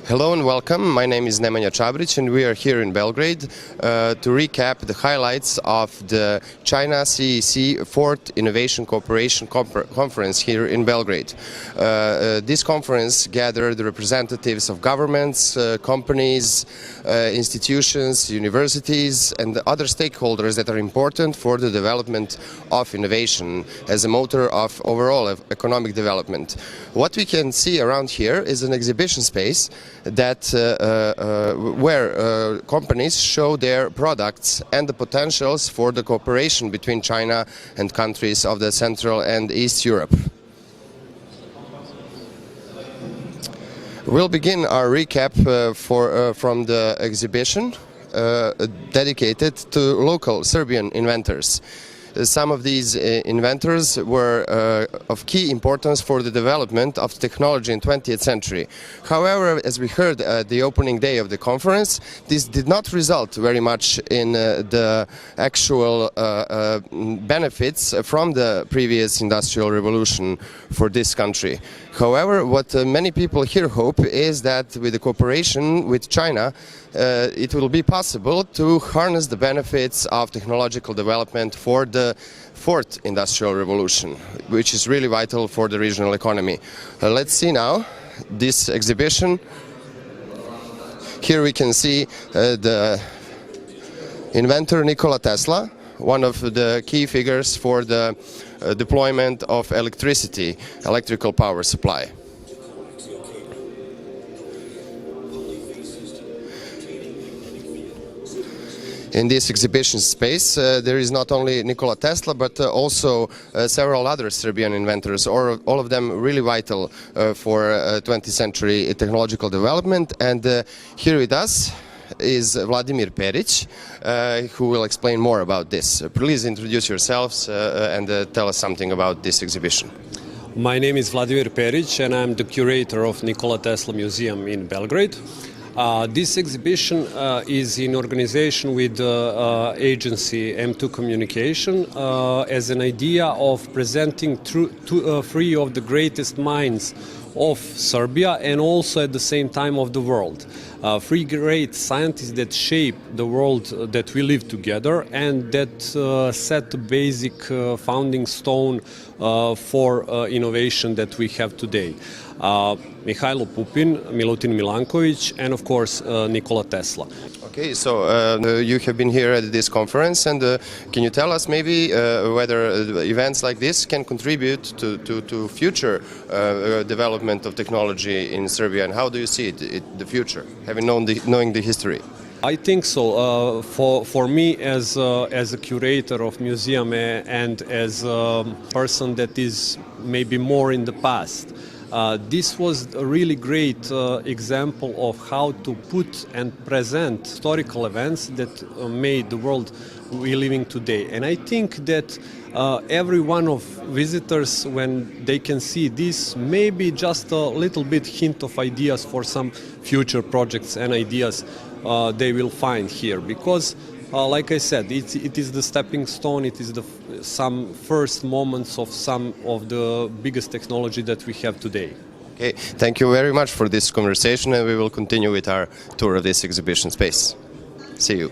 Hello and welcome. My name is Nemanja Čabrić and we are here in Belgrade to recap the highlights of the China CEEC Fourth Innovation Cooperation Conference here in Belgrade. This conference gathered the representatives of governments, companies, institutions, universities and other stakeholders that are important for the development of innovation as a motor of overall economic development. What we can see around here is an exhibition space that where companies show their products and the potentials for the cooperation between China and countries of the Central and East Europe. We'll begin our recap from the exhibition dedicated to local Serbian inventors. Some of these inventors were of key importance for the development of technology in the 20th century. However, as we heard at the opening day of the conference, this did not result very much in the actual benefits from the previous industrial revolution for this country. However, what many people here hope is that with the cooperation with China, it will be possible to harness the benefits of technological development for the fourth industrial revolution, which is really vital for the regional economy. Let's see now this exhibition. Here we can see the inventor Nikola Tesla, one of the key figures for the deployment of electrical power supply. In this exhibition space, there is not only Nikola Tesla, but also several other Serbian inventors, all of them really vital for 20th century technological development. And here with us is Vladimir Perić, who will explain more about this. Please introduce yourselves and tell us something about this exhibition. My name is Vladimir Perić and I'm the curator of Nikola Tesla Museum in Belgrade. This exhibition is in organization with the agency M2 Communication as an idea of presenting three of the greatest minds of Serbia and also at the same time of the world. Three great scientists that shape the world that we live together and that set the basic founding stone for innovation that we have today. Mihailo Pupin, Milutin Milanković and of course Nikola Tesla. Okay, so you have been here at this conference and can you tell us maybe whether events like this can contribute to future development of technology in Serbia, and how do you see it the future, having knowing the history? I think so. For me, as a curator of museum and as a person that is maybe more in the past, this was a really great example of how to put and present historical events that made the world we live in today. And I think that every one of visitors, when they can see this, maybe just a little bit hint of ideas for some future projects and ideas they will find here. Because like I said, it is the stepping stone, it is some first moments of some of the biggest technology that we have today. Okay, thank you very much for this conversation and we will continue with our tour of this exhibition space. See you.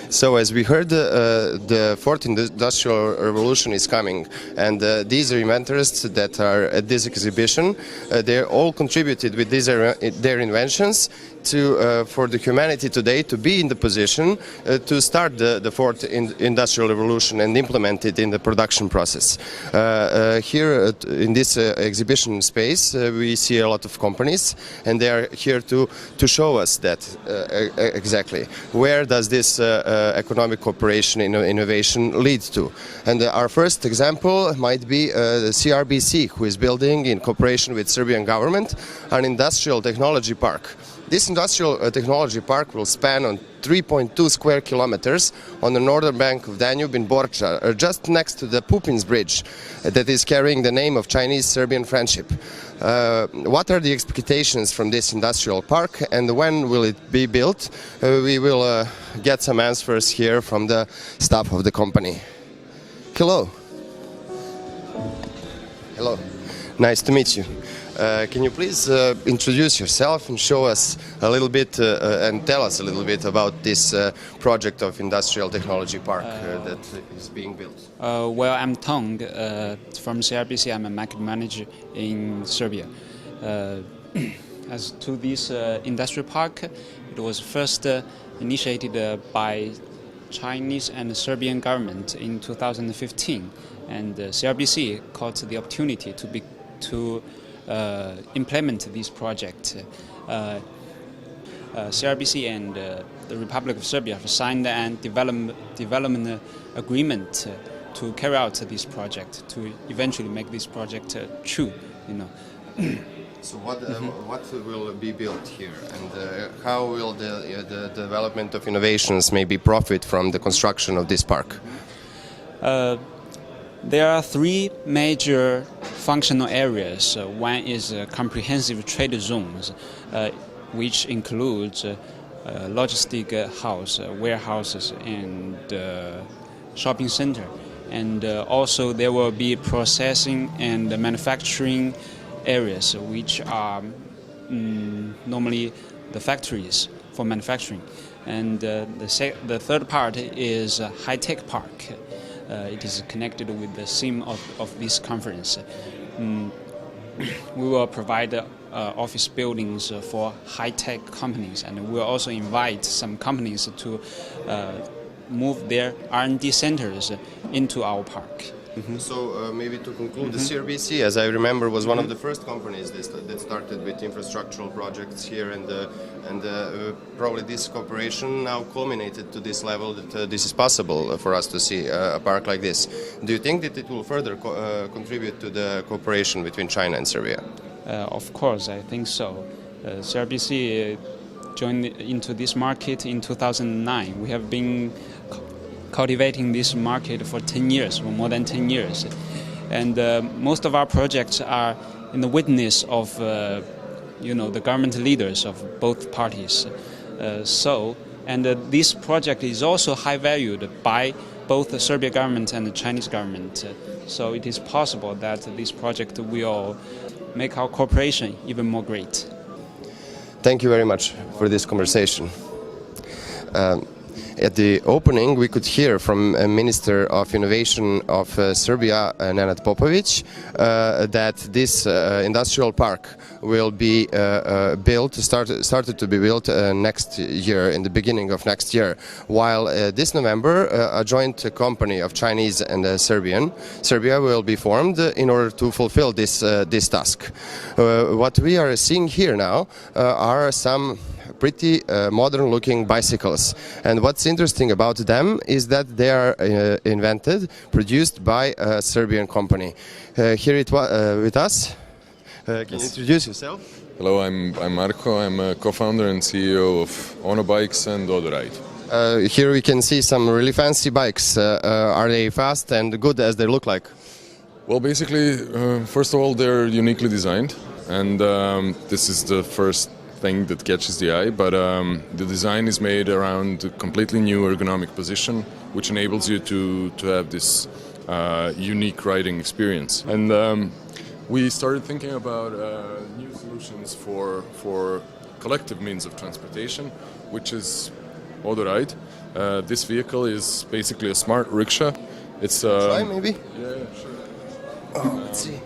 So as we heard, the fourth industrial revolution is coming, and these are inventors that are at this exhibition. They all contributed with their inventions for the humanity today to be in the position to start the fourth industrial revolution and implement it in the production process. Here in this exhibition space we see a lot of companies and they are here to show us that exactly where does this economic cooperation and innovation lead to. And our first example might be the CRBC, who is building in cooperation with Serbian government an industrial technology park. This industrial technology park will span on 3.2 square kilometers on the northern bank of Danube in Borča, just next to the Pupin's Bridge that is carrying the name of Chinese-Serbian friendship. What are the expectations from this industrial park and when will it be built? We will get some answers here from the staff of the company. Hello. Hello. Nice to meet you. Can you please introduce yourself and show us a little bit and tell us a little bit about this project of Industrial Technology Park that is being built? Well, I'm Tong from CRBC. I'm a market manager in Serbia. As to this industrial park, it was first initiated by Chinese and Serbian government in 2015, and CRBC caught the opportunity to implement this project. CRBC and the Republic of Serbia have signed a development agreement to carry out this project, to eventually make this project true. So what will be built here, and how will the development of innovations maybe profit from the construction of this park? There are three major functional areas. One is comprehensive trade zones, which includes logistic house, warehouses, and shopping center. And also there will be processing and manufacturing areas, which are normally the factories for manufacturing. And the third part is a high-tech park. It is connected with the theme of this conference. We will provide office buildings for high-tech companies, and we will also invite some companies to move their R&D centers into our park. So maybe to conclude, the CRBC, as I remember, was one of the first companies that started with infrastructural projects here, and probably this cooperation now culminated to this level that this is possible for us to see a park like this. Do you think that it will further contribute to the cooperation between China and Serbia? Of course, I think so. CRBC joined into this market in 2009. We have been cultivating this market for 10 years, or more than 10 years. And most of our projects are in the witness of the government leaders of both parties. This project is also high valued by both the Serbian government and the Chinese government. So it is possible that this project will make our cooperation even more great. Thank you very much for this conversation. At the opening, we could hear from Minister of Innovation of Serbia, Nenad Popovic, that this industrial park will be started to be built next year, in the beginning of next year. While this November, a joint company of Chinese and Serbia will be formed in order to fulfill this task. What we are seeing here now are some pretty modern-looking bicycles, and what's interesting about them is that they are produced by a Serbian company. Here with us, can you introduce yourself? Hello, I'm Marko. I'm a co-founder and CEO of Ono Bikes and Odoride. Here we can see some really fancy bikes. Are they fast and good as they look like? Well, basically, first of all, they're uniquely designed, and this is the first thing that catches the eye, but the design is made around a completely new ergonomic position, which enables you to have this unique riding experience. And we started thinking about new solutions for collective means of transportation, which is Odoride. This vehicle is basically a smart rickshaw. It's try maybe? Yeah, sure. Oh, let's see.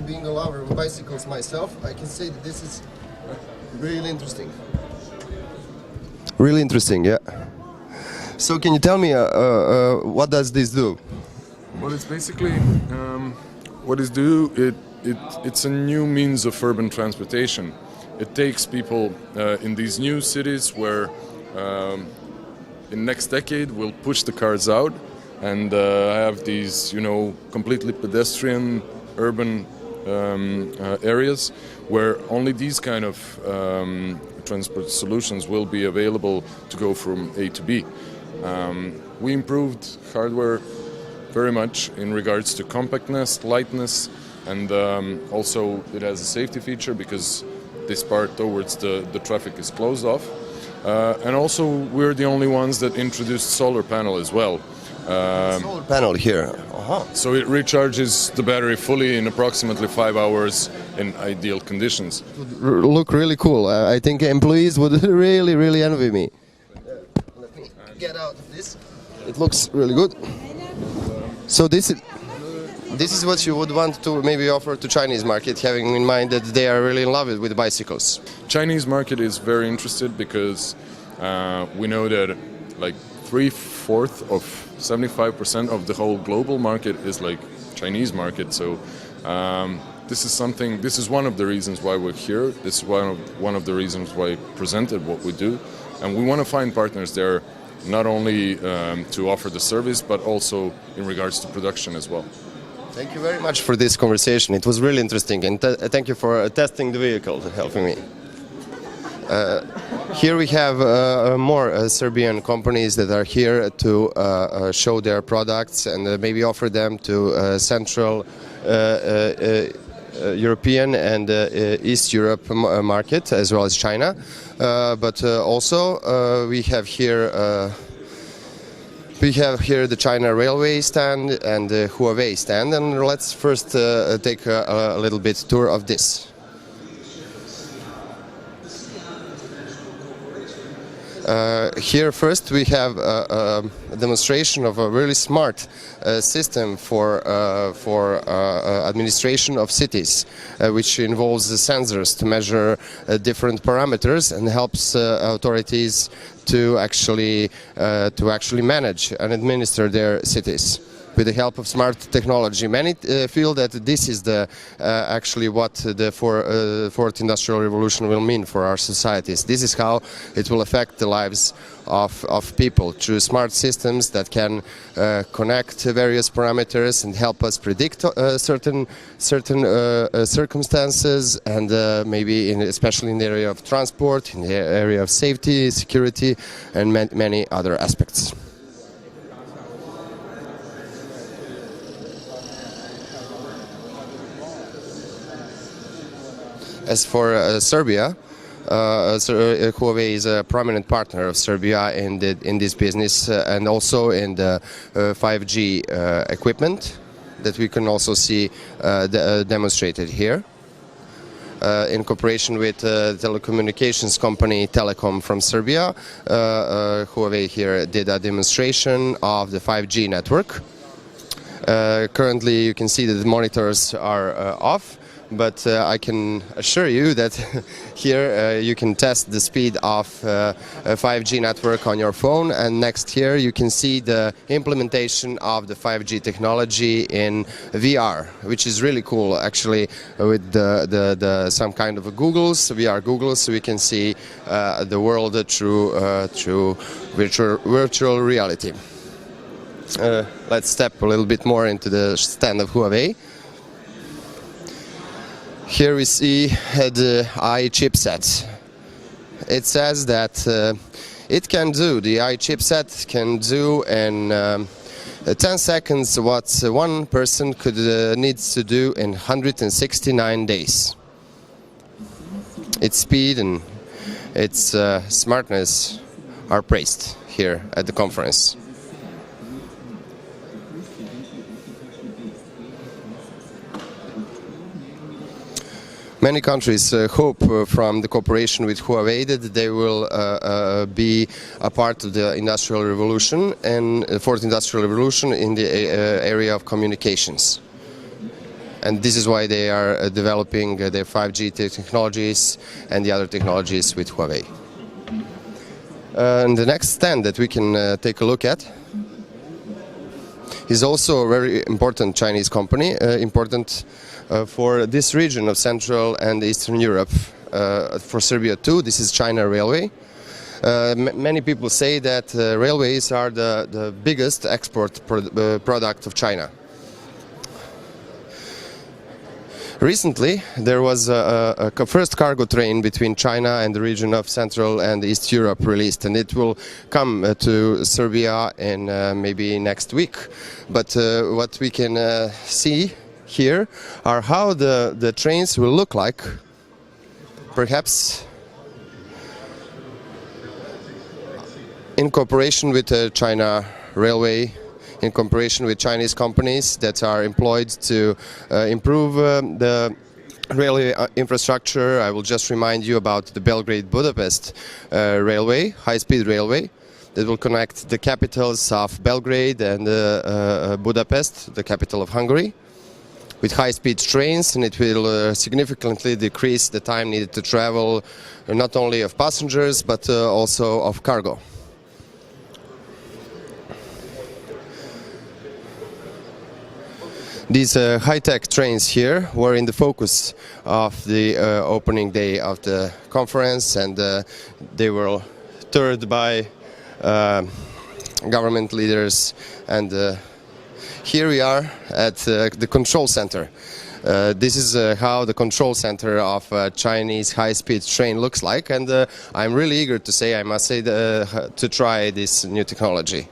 Being a lover of bicycles myself, I can say that this is really interesting. Really interesting, yeah. So can you tell me what does this do? Well, it's basically what is do. It's a new means of urban transportation. It takes people in these new cities where in next decade we'll push the cars out and have these, completely pedestrian urban areas where only these kind of transport solutions will be available to go from A to B. We improved hardware very much in regards to compactness, lightness, and also it has a safety feature because this part towards the traffic is closed off. And also we're the only ones that introduced solar panel as well. Solar panel here. So it recharges the battery fully in approximately 5 hours in ideal conditions. Look really cool. I think employees would really envy me. Let me get out of this. It looks really good. So this is what you would want to maybe offer to Chinese market, having in mind that they are really in love with bicycles. Chinese market is very interested because we know that like 3/4 of 75% of the whole global market is like Chinese market. So this is one of the reasons why we're here. This is one of the reasons why I presented what we do, and we want to find partners there, not only to offer the service, but also in regards to production as well. Thank you very much for this conversation. It was really interesting, and thank you for testing the vehicle, helping me. Here we have more Serbian companies that are here to show their products and maybe offer them to Central European and East Europe market, as well as China. But also we have here the China Railway stand and the Huawei stand, and let's first take a little bit tour of this. Here first we have a demonstration of a really smart system for administration of cities, which involves the sensors to measure different parameters and helps authorities to actually manage and administer their cities with the help of smart technology. Many feel that this is actually what the fourth industrial revolution will mean for our societies. This is how it will affect the lives of people through smart systems that can connect various parameters and help us predict certain circumstances, and maybe especially in the area of transport, in the area of safety, security, and many other aspects. As for Serbia, Huawei is a prominent partner of Serbia in this business and also in the 5G equipment that we can also see demonstrated here. In cooperation with telecommunications company Telekom from Serbia, Huawei here did a demonstration of the 5G network. Currently you can see that the monitors are off. But I can assure you that here you can test the speed of a 5G network on your phone, and next here you can see the implementation of the 5G technology in VR, which is really cool actually, with some kind of a VR Googles, so we can see the world through virtual reality. Let's step a little bit more into the stand of Huawei. Here we see the AI chipset. It says that the AI chipset can do in 10 seconds what one person needs to do in 169 days. Its speed and its smartness are praised here at the conference. Many countries hope from the cooperation with Huawei that they will be a part of the industrial revolution and the fourth industrial revolution in the area of communications. And this is why they are developing their 5G technologies and the other technologies with Huawei. And the next stand that we can take a look at is also a very important Chinese company, important for this region of Central and Eastern Europe, for Serbia too. This is China Railway. Many people say that railways are the biggest export product of China. Recently, there was a first cargo train between China and the region of Central and East Europe released, and it will come to Serbia in maybe next week. But what we can see here are how the trains will look like, perhaps in cooperation with China Railway, in cooperation with Chinese companies that are employed to improve the railway infrastructure, I will just remind you about the Belgrade-Budapest railway, high-speed railway, that will connect the capitals of Belgrade and Budapest, the capital of Hungary, with high-speed trains, and it will significantly decrease the time needed to travel, not only of passengers but also of cargo. These high-tech trains here were in the focus of the opening day of the conference, and they were toured by government leaders, and here we are at the control center. This is how the control center of a Chinese high-speed train looks like, and I'm really eager to say, I must say, to try this new technology.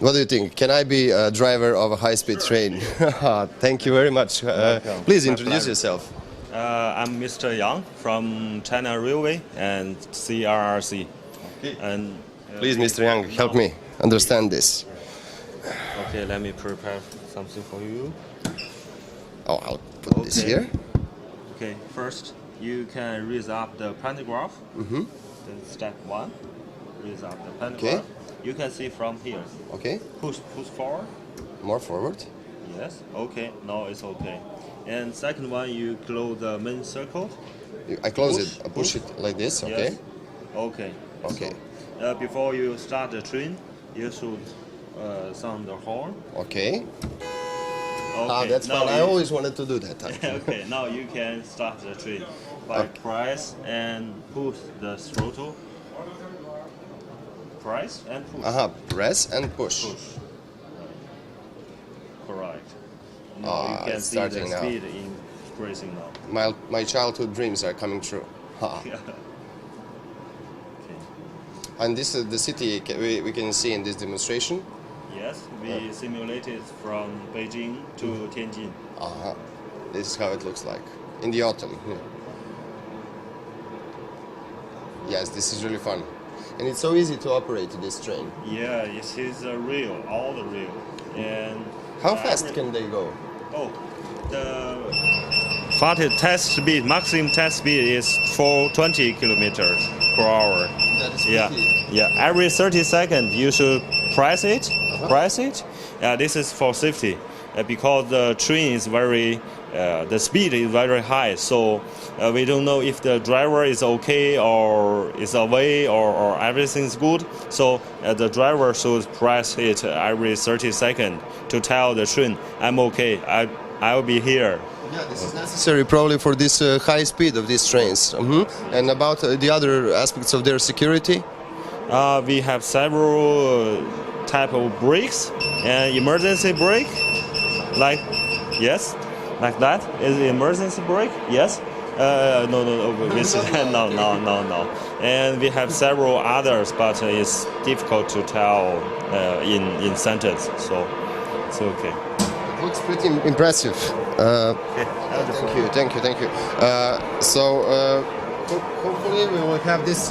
What do you think? Can I be a driver of a high-speed train? Thank you very much. Please introduce yourself. I'm Mr. Yang from China Railway and CRRC. Okay. And Please, Mr. Yang, help me understand this. okay, let me prepare something for you. Oh, I'll put this Okay. here. Okay, first you can raise up the pantograph. Mm-hmm. Then step 1, raise up the pantograph. Okay. You can see from here. Okay, Push forward. more forward. Yes. Okay. Now it's okay. And second one, you close the main circle. I close Push, it, I push push. it like this, okay? Yes. Okay. Okay. So, before you start the train, you should sound the horn. Okay. Okay. That's now fine. I you- always wanted to do that. Okay. Now you can start the train by Okay. press and push the throttle. Press and push. Press and push. Push. Correct. Now Ah, you can it's see the starting now. speed increasing now. My childhood dreams are coming true. Ha. Okay. And this is the city we can see in this demonstration. Yes, we simulated from Beijing to Tianjin. This is how it looks like in the autumn. Yes, this is really fun. And it's so easy to operate this train. Yeah, it is a rail, all the rail. And How fast can they go? Oh, the fastest test speed, maximum test speed is 420 kilometers per hour. That is Yeah, quickly. yeah. Every 30 seconds you should press it, press it. This is for safety because the train is very, the speed is very high. So we don't know if the driver is okay or is away or everything's good. So the driver should press it every 30 seconds to tell the train, I'm okay, I'll be here. Yeah, this is necessary probably for this high speed of these trains. And about the other aspects of their security? We have several type of brakes and emergency brake, like yes, like that is the emergency brake. Yes, no, this is no. And we have several others, but it's difficult to tell in sentence. So it's okay. It looks pretty impressive. Thank you. Hopefully we will have this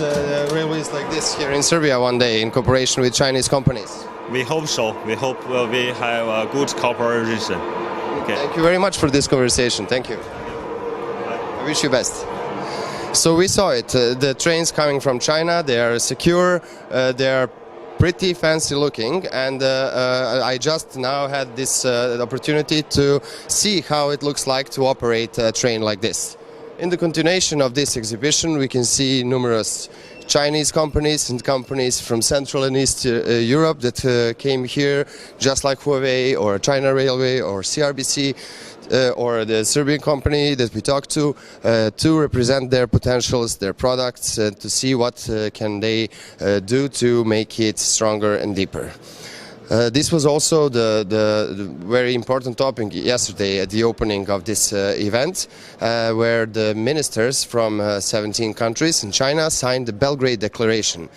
railways like this here in Serbia one day in cooperation with Chinese companies. We hope so. We hope we have a good cooperation. Okay. Thank you very much for this conversation. Thank you. I wish you best. So we saw it. The trains coming from China, they are secure, they are pretty fancy looking, and I just now had this opportunity to see how it looks like to operate a train like this. In the continuation of this exhibition, we can see numerous Chinese companies and companies from Central and East Europe that came here, just like Huawei or China Railway or CRBC or the Serbian company that we talked to represent their potentials, their products, to see what can they do to make it stronger and deeper. This was also the very important topic yesterday at the opening of this event, where the ministers from 17 countries in China signed the Belgrade Declaration.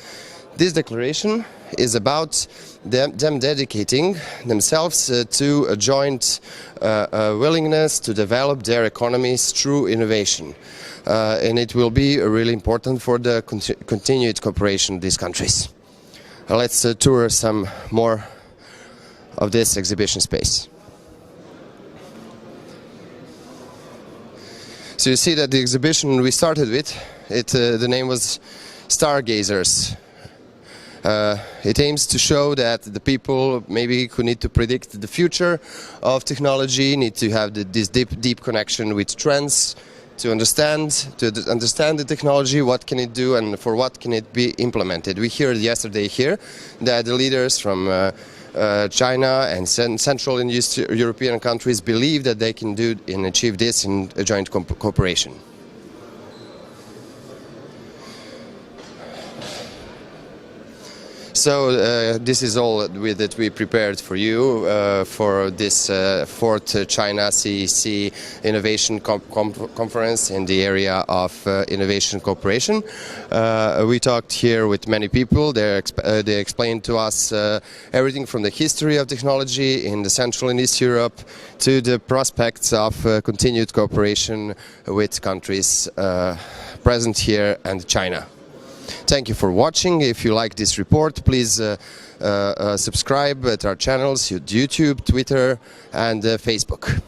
This declaration is about them dedicating themselves to a joint willingness to develop their economies through innovation. And it will be really important for the continued cooperation of these countries. Let's tour some more of this exhibition space. So you see that the exhibition we started with, the name was Stargazers. It aims to show that the people maybe who need to predict the future of technology need to have this deep connection with trends to understand the technology, what can it do and for what can it be implemented. We heard yesterday here that the leaders from China and Central and Eastern European countries believe that they can do and achieve this in a joint cooperation. So this is all that we prepared for you for this fourth China CEEC Innovation Conference in the area of innovation cooperation. We talked here with many people. They explained to us everything from the history of technology in the Central and East Europe to the prospects of continued cooperation with countries present here and China. Thank you for watching. If you like this report, please subscribe at our channels, YouTube, Twitter and Facebook.